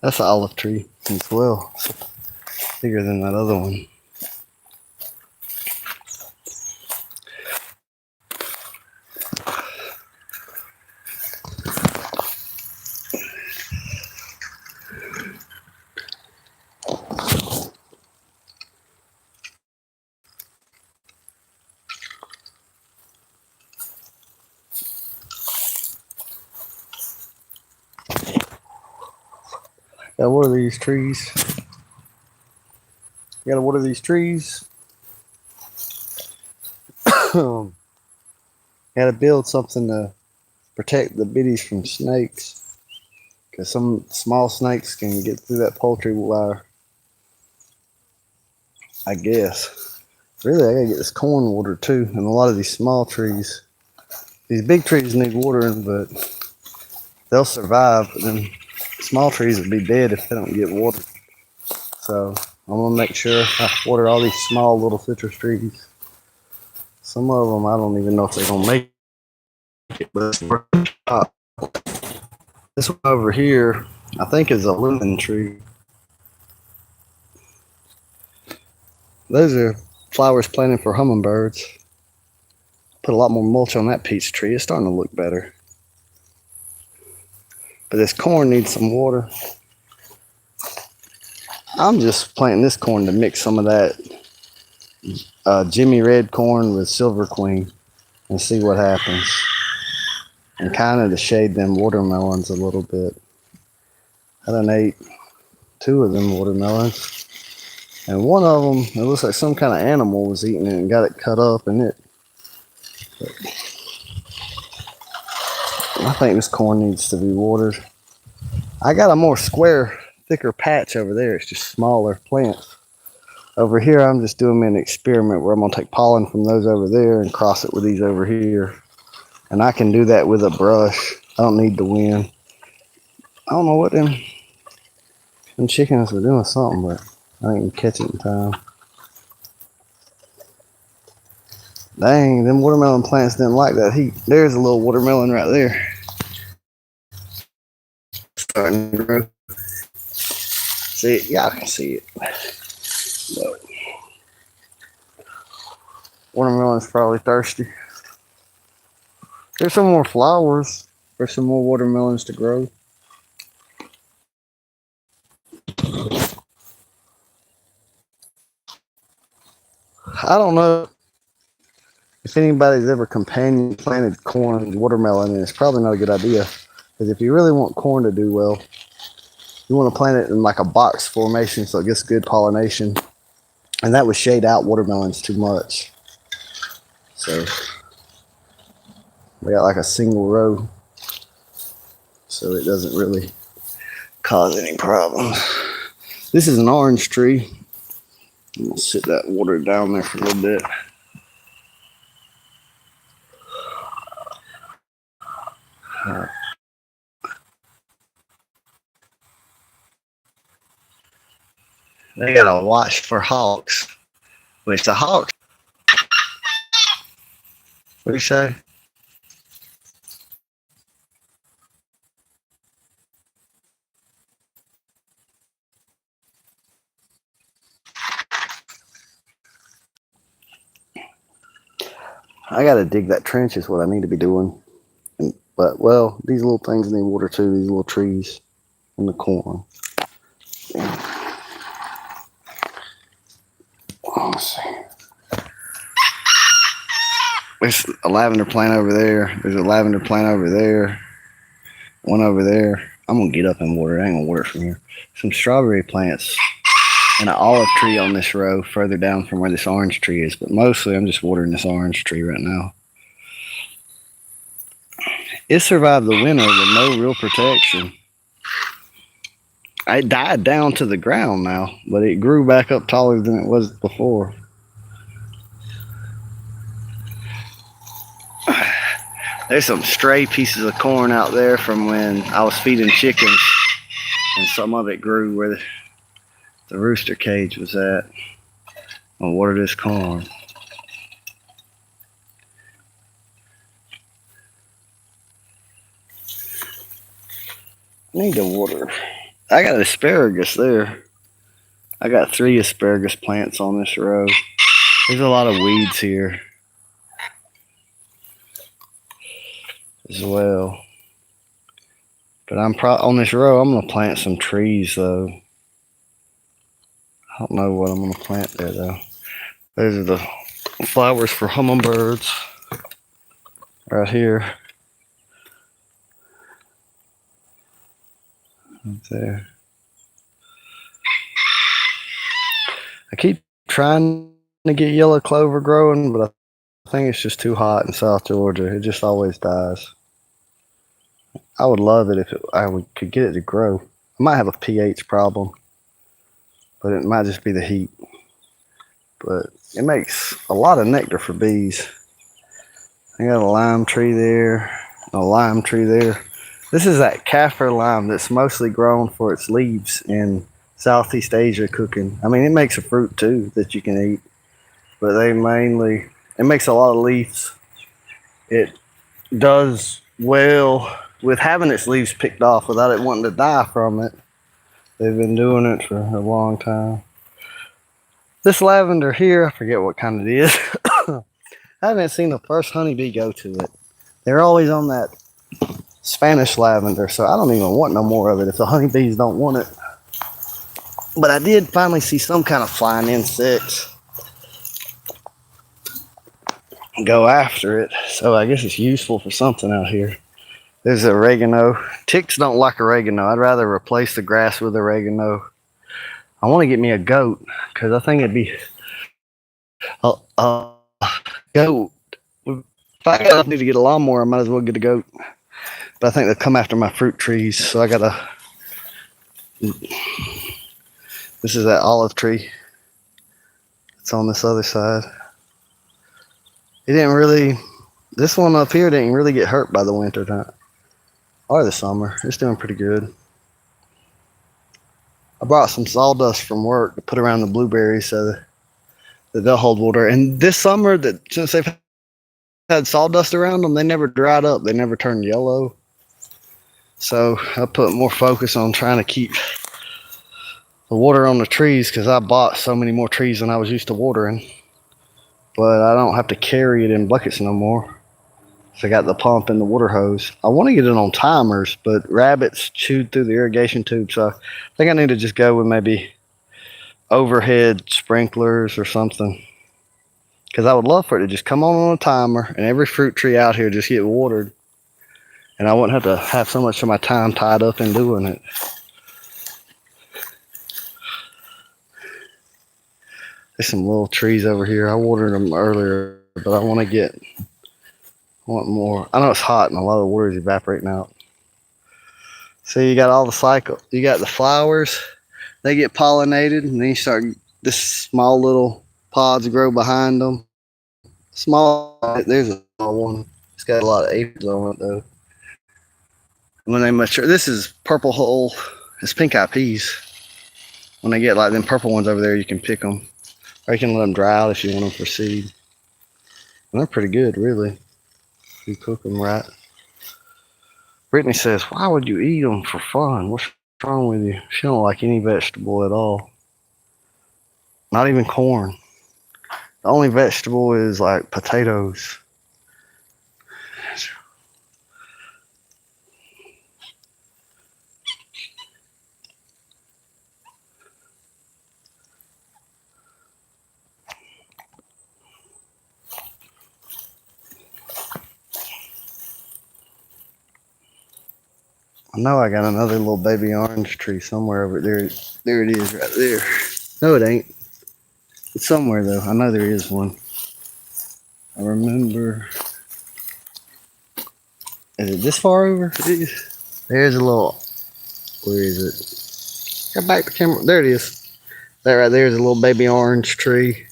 That's an olive tree as well. Bigger than that other one. Gotta water these trees. Gotta water these trees. Gotta build something to protect the biddies from snakes. Because some small snakes can get through that poultry wire. I guess. Really, I gotta get this corn watered too. And a lot of these small trees. These big trees need watering, but they'll survive. But then small trees would be dead if they don't get watered. So I'm gonna make sure I water all these small little citrus trees. Some of them I don't even know if they're gonna make it, but this one over here I think is a lemon tree. Those are flowers planted for hummingbirds. Put a lot more mulch on that peach tree. It's starting to look better. But this corn needs some water. I'm just planting this corn to mix some of that Jimmy Red corn with Silver Queen and see what happens. And kind of to shade them watermelons a little bit. I done ate 2 of them watermelons. And one of them, it looks like some kind of animal was eating it and got it cut up in it. But I think this corn needs to be watered. I got a more square, thicker patch over there. It's just smaller plants. Over here, I'm just doing an experiment where I'm going to take pollen from those over there and cross it with these over here. And I can do that with a brush. I don't need the wind. I don't know what them chickens were doing something, but I didn't catch it in time. Dang, them watermelon plants didn't like that heat. There's a little watermelon right there. Starting to grow. See it? Yeah, I can see it. But watermelon's probably thirsty. There's some more flowers for some more watermelons to grow. I don't know if anybody's ever companion planted corn and watermelon, and it's probably not a good idea. Because if you really want corn to do well, you want to plant it in like a box formation so it gets good pollination. And that would shade out watermelons too much. So we got like a single row so it doesn't really cause any problems. This is an orange tree. I'm gonna sit that water down there for a little bit. They gotta watch for hawks. Which the hawks. What do you say? I gotta dig that trench is what I need to be doing. But well, these little things need water too. These little trees and the corn. Let's see. There's a lavender plant over there. There's a lavender plant over there. One over there. I'm gonna get up and water it. I ain't gonna water it from here. Some strawberry plants and an olive tree on this row further down from where this orange tree is. But mostly I'm just watering this orange tree right now. It survived the winter with no real protection. It died down to the ground now, but it grew back up taller than it was before. There's some stray pieces of corn out there from when I was feeding chickens, and some of it grew where the rooster cage was at. I'll water this corn. Need to water. I got asparagus there. I got 3 asparagus plants on this row. There's a lot of weeds here as well. But on this row, I'm gonna plant some trees though. I don't know what I'm gonna plant there though. Those are the flowers for hummingbirds right here. Right there. I keep trying to get yellow clover growing, but I think it's just too hot in South Georgia. It just always dies. I would love it if could get it to grow. I might have a pH problem, but it might just be the heat. But it makes a lot of nectar for bees. I got a lime tree there, a lime tree there. This is that kaffir lime that's mostly grown for its leaves in Southeast Asia cooking. I mean, it makes a fruit too that you can eat, but it makes a lot of leaves. It does well with having its leaves picked off without it wanting to die from it. They've been doing it for a long time. This lavender here, I forget what kind it is. I haven't seen the first honeybee go to it. They're always on that Spanish lavender, so I don't even want no more of it if the honeybees don't want it. But I did finally see some kind of flying insects go after it, so I guess it's useful for something out here. There's oregano. Ticks don't like oregano. I'd rather replace the grass with oregano. I want to get me a goat because I think it'd be a goat. If I need to get a lawnmower, I might as well get a goat. But I think they'll come after my fruit trees, so I gotta. This is that olive tree. It's on this other side. It didn't really. This one up here didn't really get hurt by the winter time or the summer. It's doing pretty good. I brought some sawdust from work to put around the blueberries so that they'll hold water. And this summer, since they've had sawdust around them, they never dried up. They never turned yellow. So I put more focus on trying to keep the water on the trees because I bought so many more trees than I was used to watering. But I don't have to carry it in buckets no more. So I got the pump and the water hose. I want to get it on timers, but rabbits chewed through the irrigation tube. So I think I need to just go with maybe overhead sprinklers or something. Because I would love for it to just come on a timer and every fruit tree out here just get watered. And I wouldn't have to have so much of my time tied up in doing it. There's some little trees over here. I watered them earlier, but I want more. I know it's hot and a lot of the water is evaporating out. So you got all the cycle. You got the flowers. They get pollinated, and then you start this small little pods grow behind them. Small. There's a small one. It's got a lot of aphids on it though. When they mature, this is purple hull. It's pink eye peas. When they get like them purple ones over there, you can pick them. Or you can let them dry out if you want them for seed. And they're pretty good, really, if you cook them right. Brittany says, why would you eat them for fun? What's wrong with you? She don't like any vegetable at all. Not even corn. The only vegetable is like potatoes. I know I got another little baby orange tree somewhere over there. There it is right there. No, it ain't. It's somewhere though. I know there is one. I remember. Is it this far over? There's a little. Where is it? Come back to the camera. There it is. That right there is a little baby orange tree.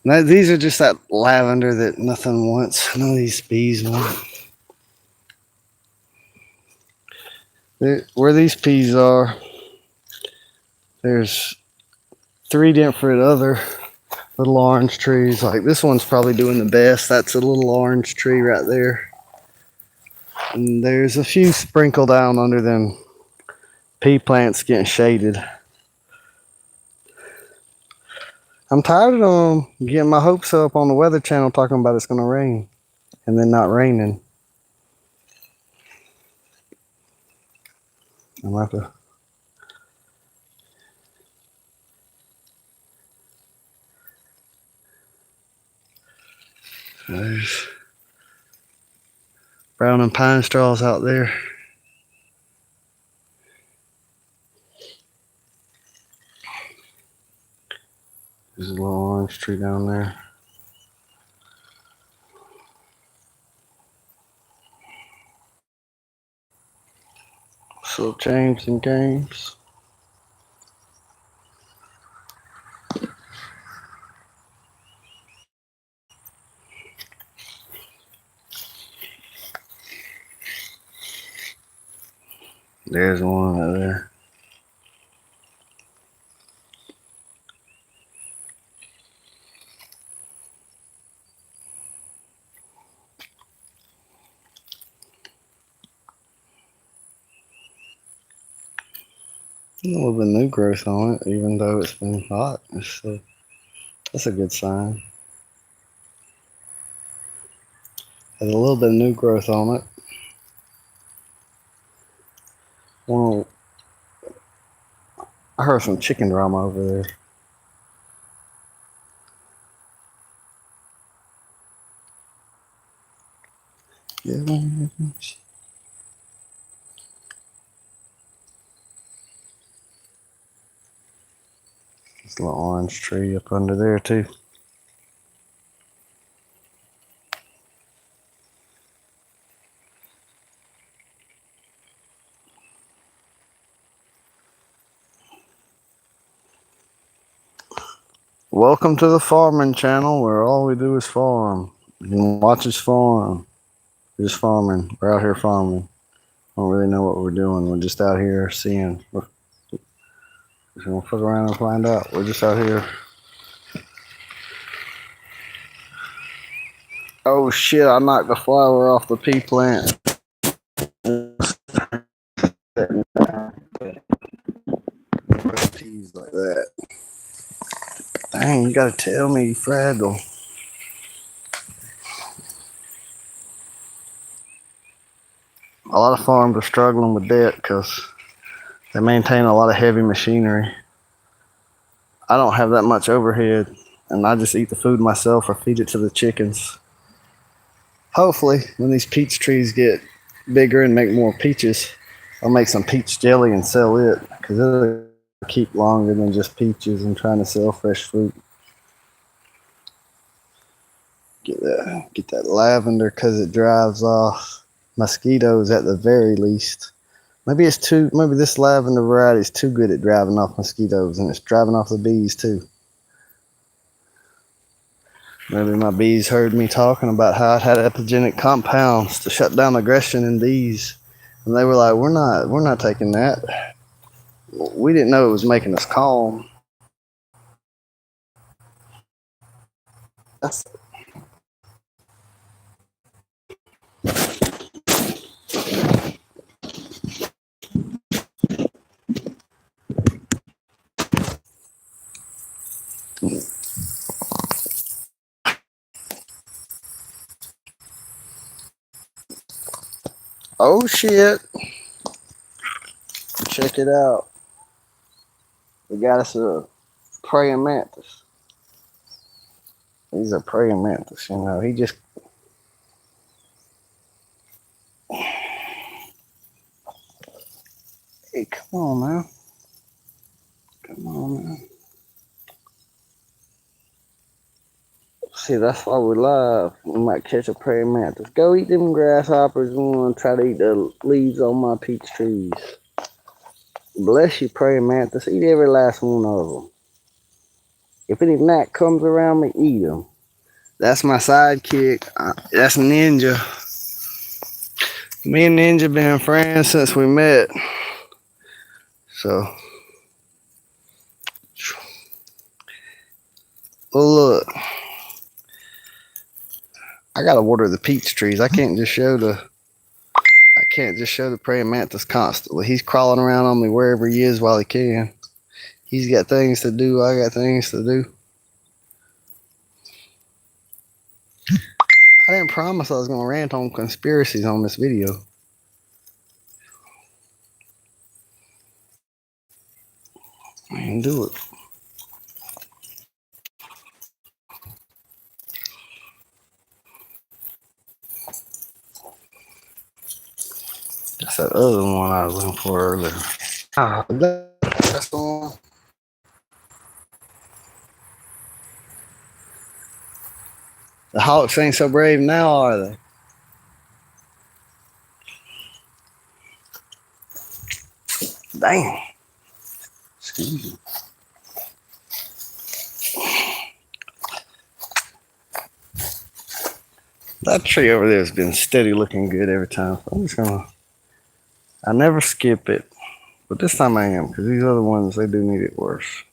Now, these are just that lavender that nothing wants. None of these bees want. Where these peas are, there's 3 different other little orange trees. Like this one's probably doing the best. That's a little orange tree right there. And there's a few sprinkled down under them pea plants getting shaded. I'm tired of getting my hopes up on the Weather Channel talking about it's going to rain and then not raining. I'm going to have to. There's brown and pine straws out there. There's a little orange tree down there. So James and Games. There's one out there. A little bit of new growth on it, even though it's been hot. That's a good sign. Has a little bit of new growth on it. Well, I heard some chicken drama over there. Yeah. This little orange tree up under there too. Welcome to the farming channel where all we do is farm. You can watch us farm. We're just farming. We're out here farming. Don't really know what we're doing. We're just out here seeing. We're just gonna fuck around and find out. We're just out here. Oh shit, I knocked the flower off the pea plant. Peas like that. Dang, you gotta tell me, you fragile. A lot of farms are struggling with debt because they maintain a lot of heavy machinery. I don't have that much overhead, and I just eat the food myself or feed it to the chickens. Hopefully, when these peach trees get bigger and make more peaches, I'll make some peach jelly and sell it because it'll keep longer than just peaches and trying to sell fresh fruit. Get that lavender because it drives off mosquitoes at the very least. Maybe this lavender variety is too good at driving off mosquitoes and it's driving off the bees too. Maybe my bees heard me talking about how it had epigenetic compounds to shut down aggression in bees. And they were like, we're not taking that. We didn't know it was making us calm. Oh shit. Check it out. We got us a praying mantis. He's a praying mantis, you know. He just. Hey, come on now. Come on now. See, that's why we're live. We might catch a praying mantis. Go eat them grasshoppers. We want to try to eat the leaves on my peach trees. Bless you, praying mantis. Eat every last one of them. If any gnat comes around me, eat them. That's my sidekick. That's Ninja. Me and Ninja been friends since we met. So, well, look. I gotta water the peach trees. I can't just show the can't just show the praying mantis constantly. He's crawling around on me wherever he is while he can. He's got things to do. I got things to do. I didn't promise I was going to rant on conspiracies on this video. I didn't do it. That's that other one I was looking for earlier. Ah, that's the one. The Hawks ain't so brave now, are they? Damn. Excuse me. That tree over there has been steady looking good every time. So I'm just gonna. I never skip it, but this time I am because these other ones they do need it worse.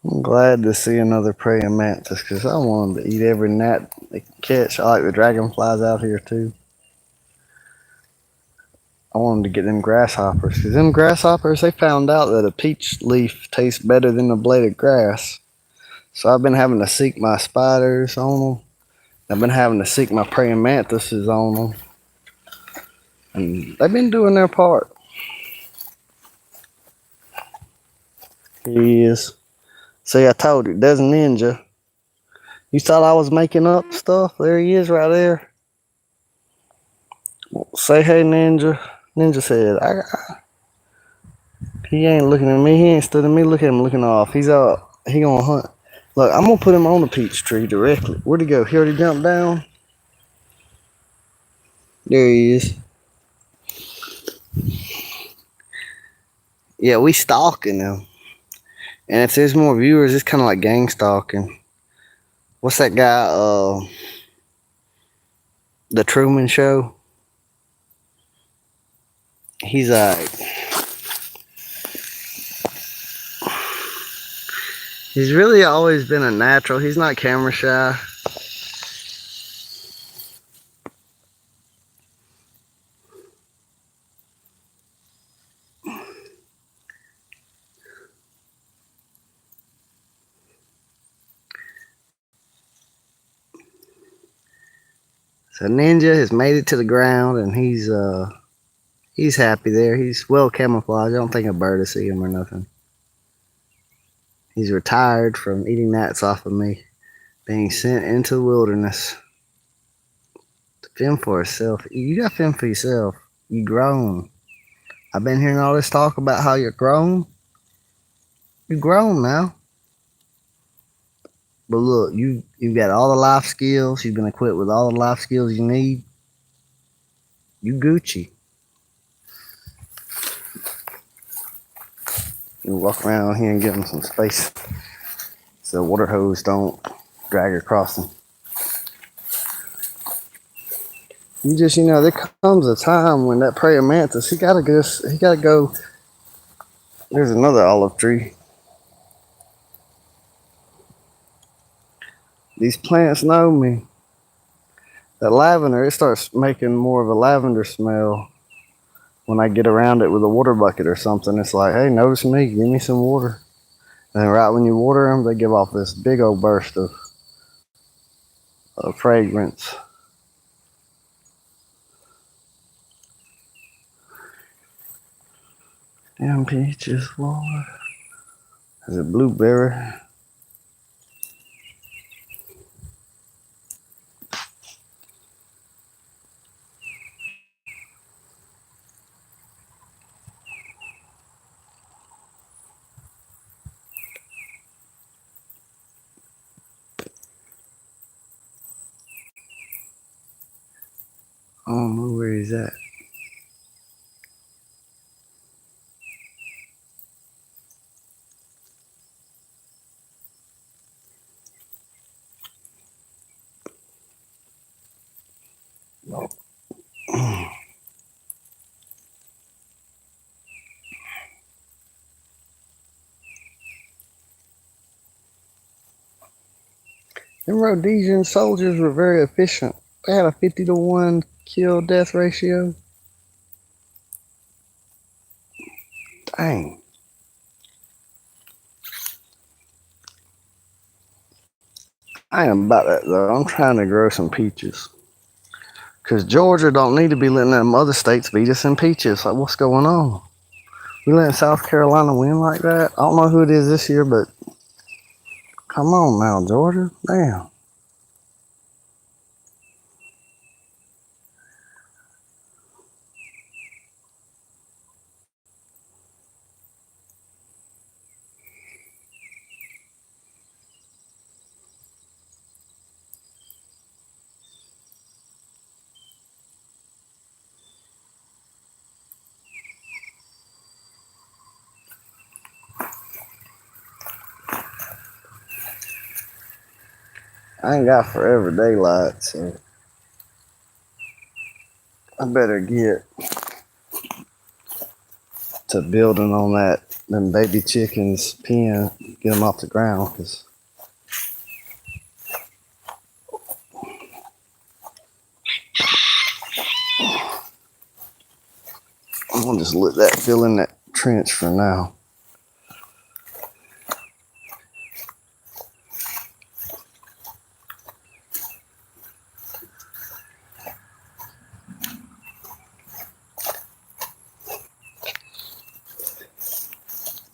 I'm glad to see another praying mantis because I want them to eat every gnat they can catch. I like the dragonflies out here too. I want them to get them grasshoppers because them grasshoppers they found out that a peach leaf tastes better than a blade of grass. So I've been having to seek my spiders on them. I've been having to seek my praying mantises on them. And they've been doing their part. Here he is. See, I told you, there's a ninja. You thought I was making up stuff? There he is right there. Well, say hey, Ninja. Ninja said, he ain't looking at me. He ain't stood at me. Look at him looking off. He's out. He gonna hunt. Look, I'm gonna put him on the peach tree directly. Where'd he go? He already jumped down? There he is. Yeah, we stalking him. And if there's more viewers, it's kind of like gang stalking. What's that guy, The Truman Show? He's like, he's really always been a natural. He's not camera shy. So Ninja has made it to the ground and he's happy there. He's well camouflaged. I don't think a bird will see him or nothing. He's retired from eating gnats off of me, being sent into the wilderness to fend for himself. You got to fend for yourself. You grown. I've been hearing all this talk about how you're grown. You're grown now. But look, you've got all the life skills. You've been equipped with all the life skills you need. You Gucci. You walk around here and give them some space so water hose don't drag across them. You just, there comes a time when that praying mantis, he gotta go. There's another olive tree. These plants know me. That lavender, it starts making more of a lavender smell when I get around it with a water bucket or something. It's like, hey, notice me, give me some water. And then right when you water them, they give off this big old burst of fragrance. Damn peaches, Lord. Is it blueberry? I don't know where he's at. Them Rhodesian soldiers were very efficient. They had a 50-to-1 kill death ratio. Dang. I am about that though. I'm trying to grow some peaches. Because Georgia don't need to be letting them other states beat us in peaches. Like, what's going on? We letting South Carolina win like that? I don't know who it is this year, but come on now, Georgia. Damn. I ain't got forever daylight, so I better get to building on them baby chickens pen, get them off the ground, because I'm gonna just let that fill in that trench for now.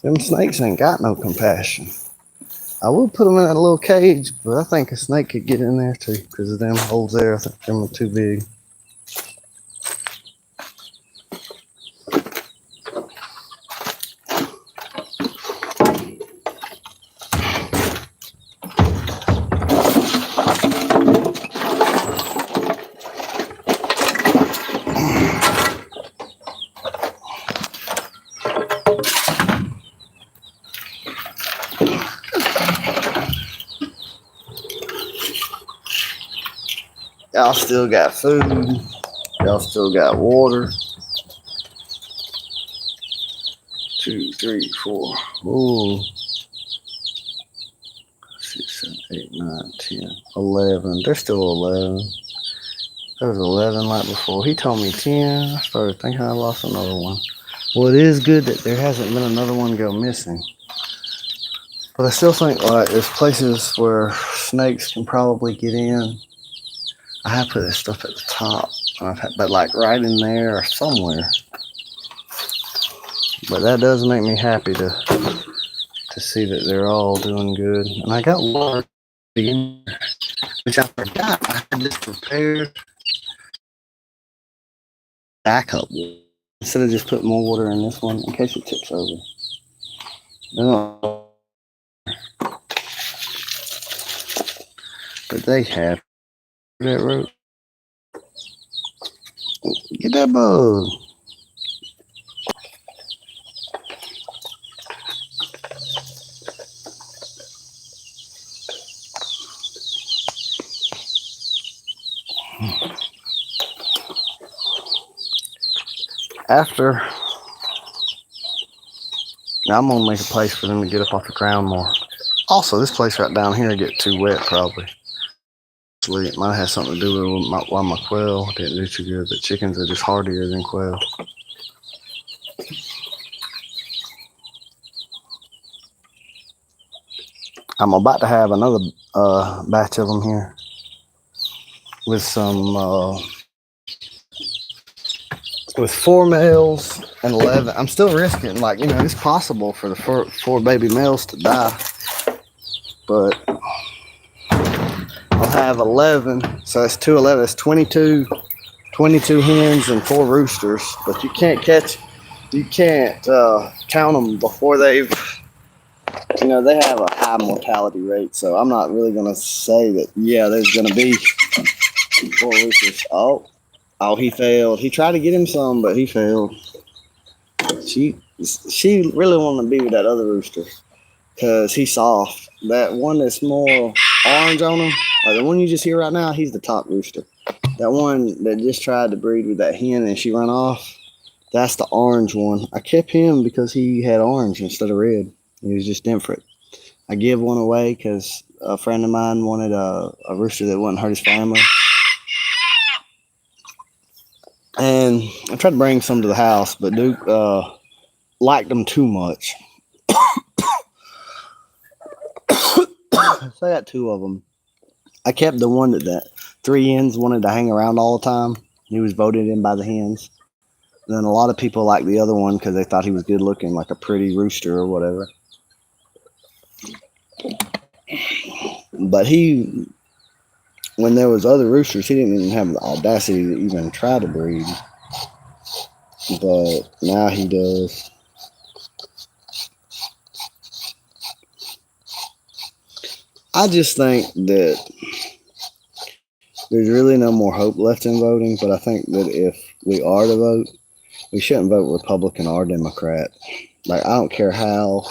Them snakes ain't got no compassion. I will put them in a little cage, but I think a snake could get in there too because of them holes there. I think them are too big. Y'all still got food. Y'all still got water. 2, 3, 4. Ooh. 6, 7, 8, 9, 10, 11. There's still 11. There was 11 like before. He told me 10. I started thinking I lost another one. Well, it is good that there hasn't been another one go missing. But I still think like there's places where snakes can probably get in. I have put this stuff at the top, but like right in there or somewhere. But that does make me happy to see that they're all doing good. And I got water in there, which I forgot. I had this prepared backup water instead of just putting more water in this one in case it tips over. But they have that rope. Get that bug. After, now I'm gonna make a place for them to get up off the ground more. Also, this place right down here get too wet probably. Actually, it might have something to do with why my quail didn't do too good. But chickens are just hardier than quail. I'm about to have another batch of them here with some with 4 males and 11. I'm still risking, like, you know, it's possible for the four baby males to die, but I'll have 11. So that's 211. That's 22 hens and 4 roosters. But you can't count them before they've, you know, they have a high mortality rate. So I'm not really gonna say that. Yeah, there's gonna be 4 roosters. Oh, he failed. He tried to get him some, but he failed. She really wanted to be with that other rooster because he's soft. That one that's more orange on him, like the one you just hear right now, he's the top rooster. That one that just tried to breed with that hen and she ran off, that's the orange one. I kept him because he had orange instead of red. He was just different. I give one away because a friend of mine wanted a rooster that wouldn't hurt his family. And I tried to bring some to the house, but Duke liked them too much. So I got two of them. I kept the one that 3 hens wanted to hang around all the time. He was voted in by the hens. And then a lot of people liked the other one because they thought he was good looking, like a pretty rooster or whatever. But when there was other roosters, he didn't even have the audacity to even try to breed. But now he does. I just think that there's really no more hope left in voting, but I think that if we are to vote, we shouldn't vote Republican or Democrat. Like, I don't care how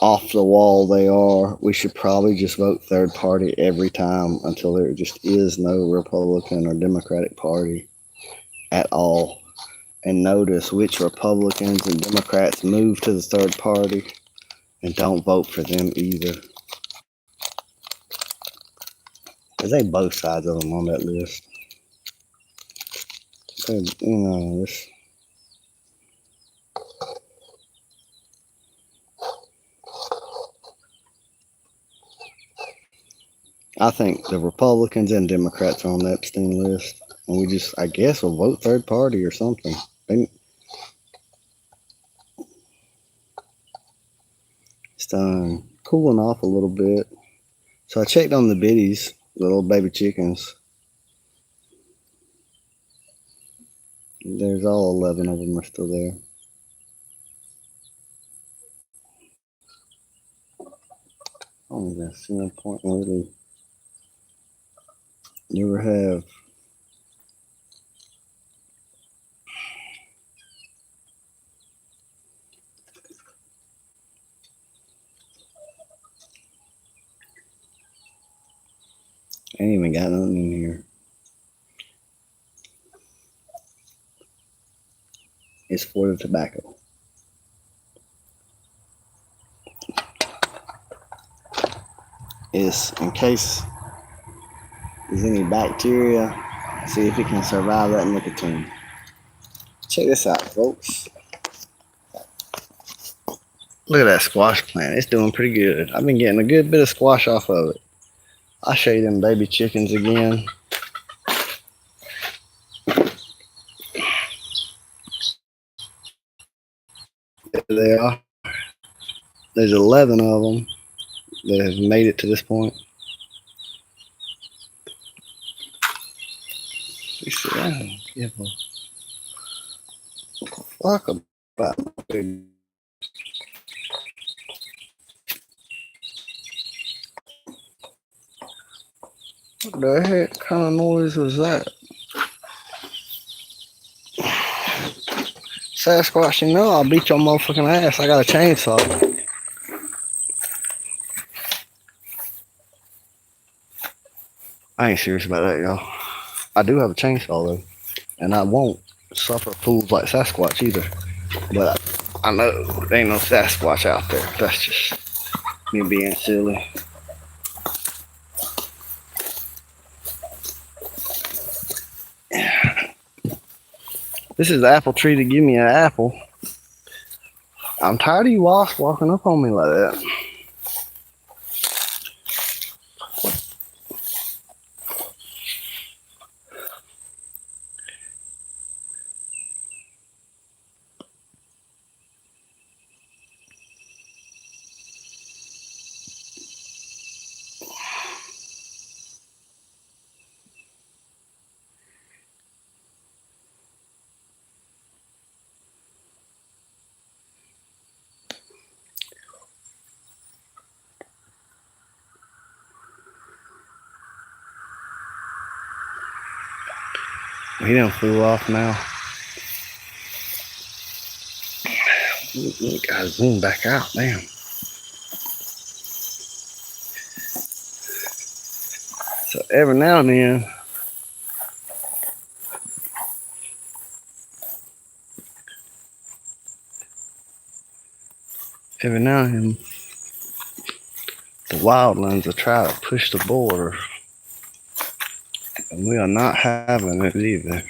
off the wall they are, we should probably just vote third party every time until there just is no Republican or Democratic Party at all. And notice which Republicans and Democrats move to the third party and don't vote for them either. Because they both sides of them on that list. This. I think the Republicans and Democrats are on the Epstein list. And we just, I guess, we'll vote third party or something. It's cooling off a little bit. So I checked on the biddies, the little baby chickens. There's all 11 of them are still there. I don't even see no point really. Never have. Ain't even got nothing in here. It's for the tobacco. It's in case there's any bacteria, see if it can survive that nicotine. Check this out, folks. Look at that squash plant. It's doing pretty good. I've been getting a good bit of squash off of it. I'll show you them baby chickens again. There they are. There's 11 of them that have made it to this point. You see, I don't give a fuck about it. What the heck kind of noise was that? Sasquatch, you know I'll beat your motherfucking ass. I got a chainsaw. I ain't serious about that, y'all. I do have a chainsaw, though. And I won't suffer fools like Sasquatch either. But I know there ain't no Sasquatch out there. That's just me being silly. This is the apple tree to give me an apple. I'm tired of you wasps walking up on me like that. He done flew off now. Gotta zoom back out, damn. So every now and then, wildlands to try to push the border. And we are not having it either.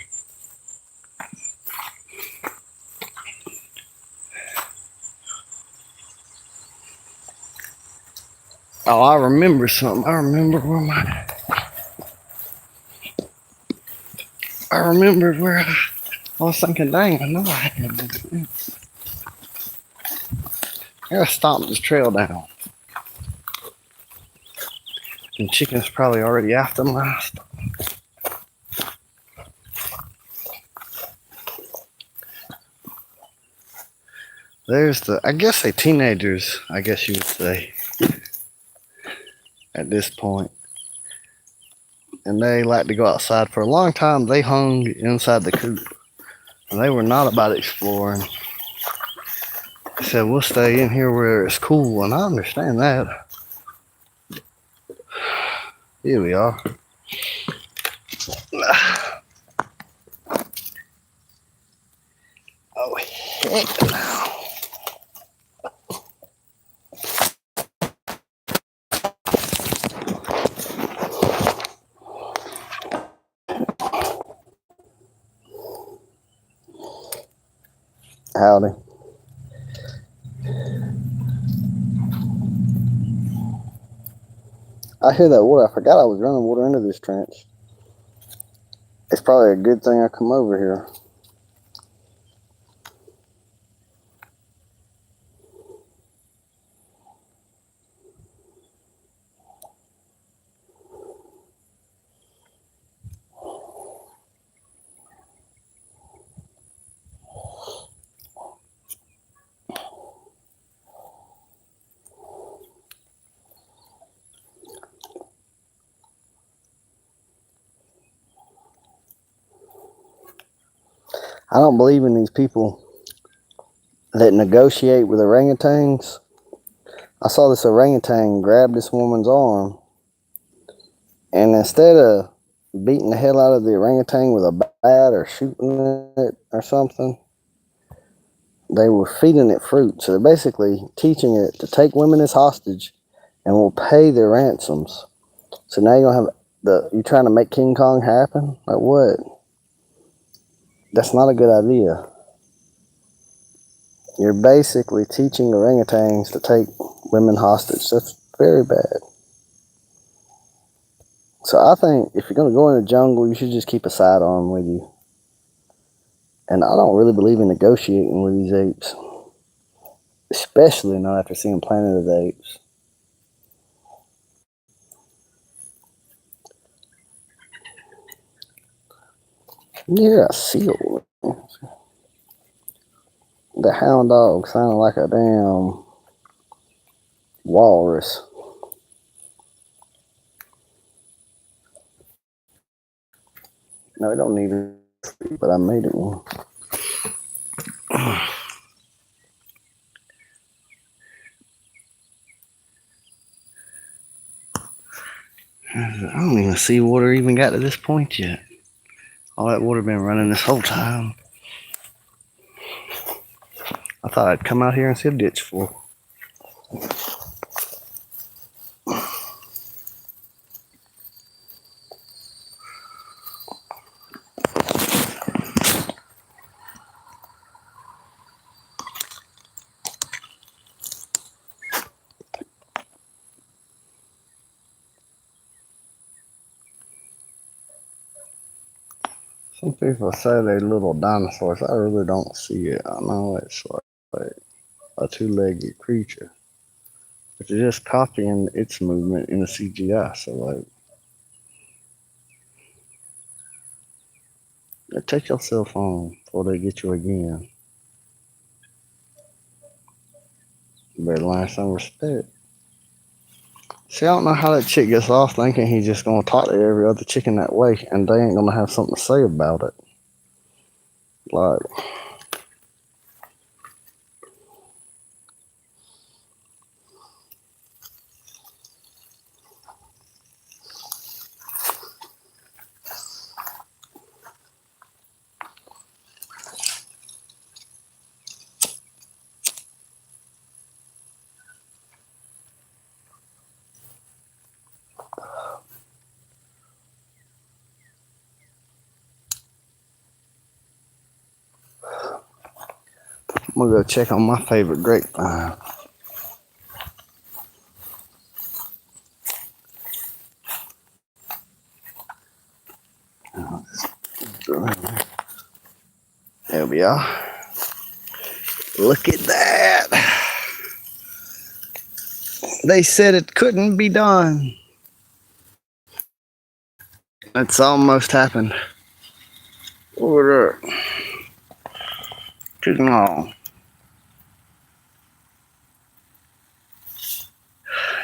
Oh, I remember something. I remember where I was thinking, dang, I know I had this. I gotta stomp this trail down. And chicken's probably already after my stuff. There's I guess they teenagers, I guess you would say, at this point. And they like to go outside. For a long time, they hung inside the coop. And they were not about exploring. They said, we'll stay in here where it's cool. And I understand that. Here we are. Oh, heck no. Howdy. I hear that water. I forgot I was running water into this trench. It's probably a good thing I come over here. I don't believe in these people that negotiate with orangutans. I saw this orangutan grab this woman's arm, and instead of beating the hell out of the orangutan with a bat or shooting it or something, they were feeding it fruit. So they're basically teaching it to take women as hostage and will pay their ransoms. So now you're gonna have you trying to make King Kong happen? Like what? That's not a good idea. You're basically teaching orangutans to take women hostage. That's very bad. So I think if you're going to go in the jungle, you should just keep a sidearm with you. And I don't really believe in negotiating with these apes. Especially not after seeing Planet of the Apes. Yeah, a seal. The hound dog sounded like a damn walrus. No, it don't need it, but I made it one. I don't even see water even got to this point yet. All that water been running this whole time. I thought I'd come out here and see a ditch full. Some people say they're little dinosaurs. I really don't see it. I know it's like a two-legged creature, but you're just copying its movement in the CGI. So take your cell phone before they get you again. You better learn some respect. See, I don't know how that chick gets off thinking he's just gonna talk to every other chicken that way, and they ain't gonna have something to say about it. Like, gonna go check on my favorite grapevine. There we are. Look at that. They said it couldn't be done. It's almost happened. Order. Too long.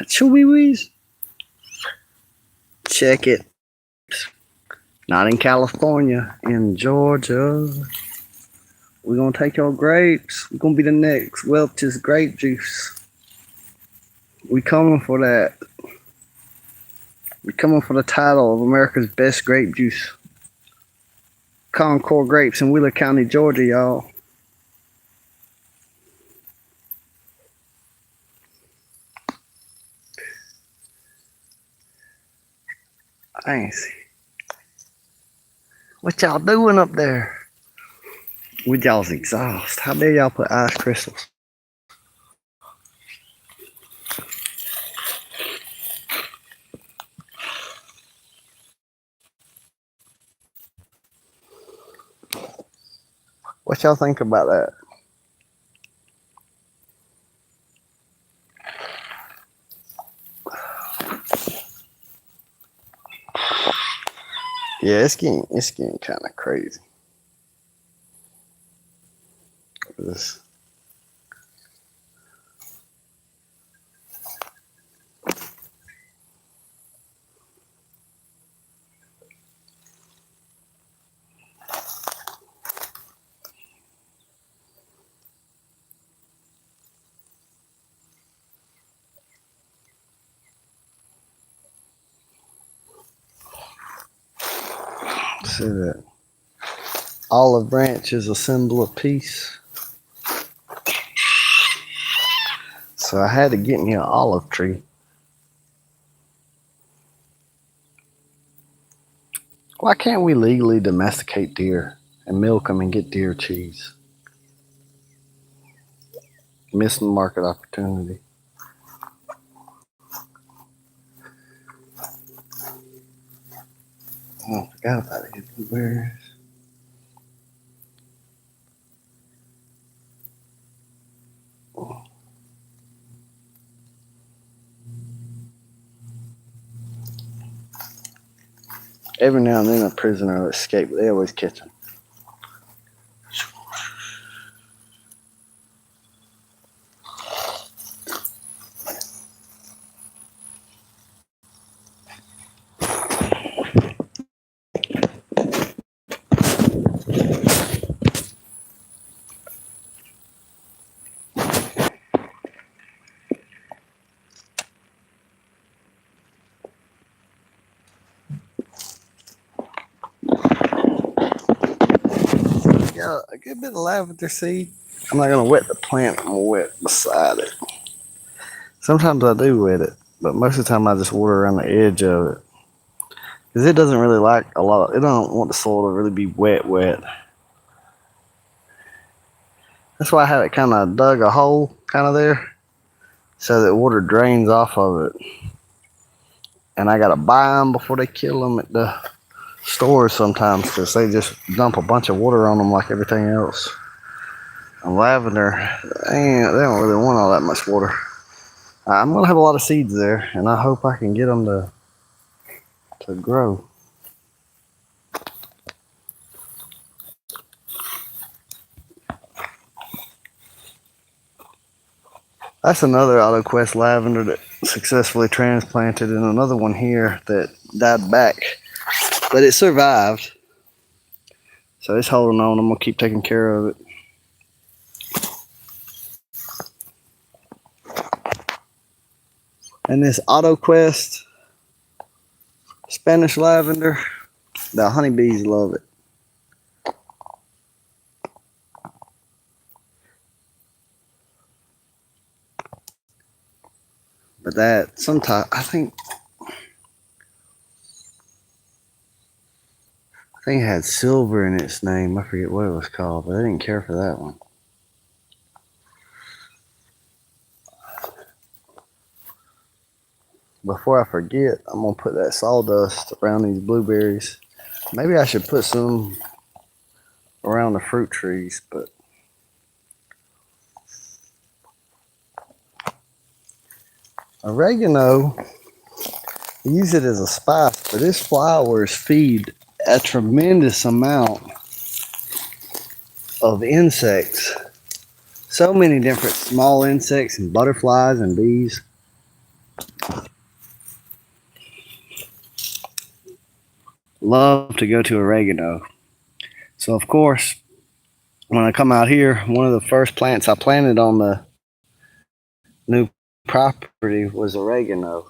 Chewies. Check it. Not in California, in Georgia. We're gonna take your grapes. We're gonna be the next Welch's grape juice. We coming for that. We coming for the title of America's best grape juice. Concord Grapes in Wheeler County, Georgia, y'all. I ain't see. What y'all doing up there? With y'all's exhaust. How dare y'all put ice crystals? What y'all think about that? Yeah, it's getting kind of crazy. This. See that? Olive branch is a symbol of peace. So I had to get me an olive tree. Why can't we legally domesticate deer and milk them and get deer cheese? Missing market opportunity. Oh, I forgot about it. Blueberries. Every now and then a prisoner will escape, but they always catch him. Got a good bit of lavender seed. I'm not gonna wet the plant, I'm gonna wet beside it. Sometimes I do wet it, but most of the time I just water around the edge of it. Because it doesn't really like a lot, it don't want the soil to really be wet. That's why I have it kind of dug a hole kind of there so that water drains off of it. And I gotta buy them before they kill them at the stores sometimes because they just dump a bunch of water on them like everything else. And lavender, they don't really want all that much water. I'm gonna have a lot of seeds there, and I hope I can get them to grow. That's another AutoQuest lavender that successfully transplanted, and another one here that died back, but it survived. So it's holding on. I'm gonna keep taking care of it. And this AutoQuest Spanish lavender, the honeybees love it. But that sometimes I think it had silver in its name. I forget what it was called, but I didn't care for that one. before I forget, I'm gonna put that sawdust around these blueberries. Maybe I should put some around the fruit trees, but oregano, use it as a spice, but its flowers feed a tremendous amount of insects. So many different small insects and butterflies and bees. Love to go to oregano. So of course, when I come out here, one of the first plants I planted on the new property was oregano.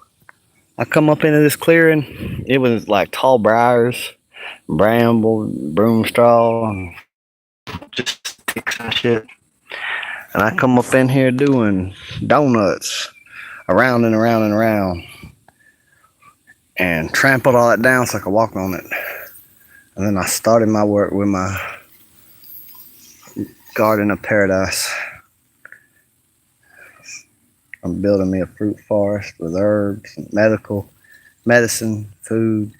I come up into this clearing, it was like tall briars, bramble, broom straw, and just sticks and shit. And I come up in here doing donuts around and around and around and trampled all that down so I could walk on it. And then I started my work with my garden of paradise. I'm building me a fruit forest with herbs, and medicine, food.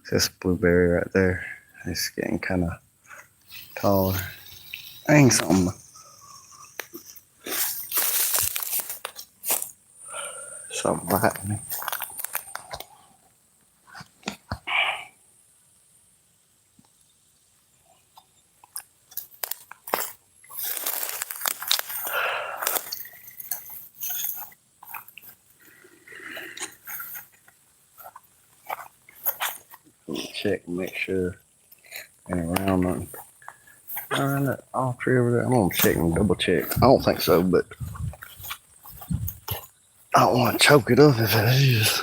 This blueberry right there. It's getting kind of taller. Dang, something biting me. Check and make sure and around them. Around that off tree over there. I'm gonna check and double check. I don't think so, but I don't want to choke it up if it is.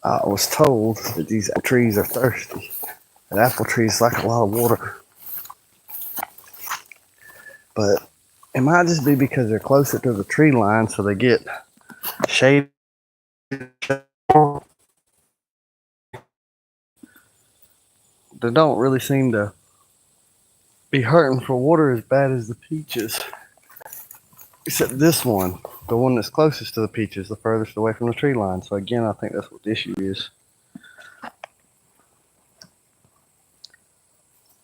I was told that these trees are thirsty. An apple trees like a lot of water. But it might just be because they're closer to the tree line, so they get shade. They don't really seem to be hurting for water as bad as the peaches. Except this one, the one that's closest to the peaches, the furthest away from the tree line. So again, I think that's what the issue is.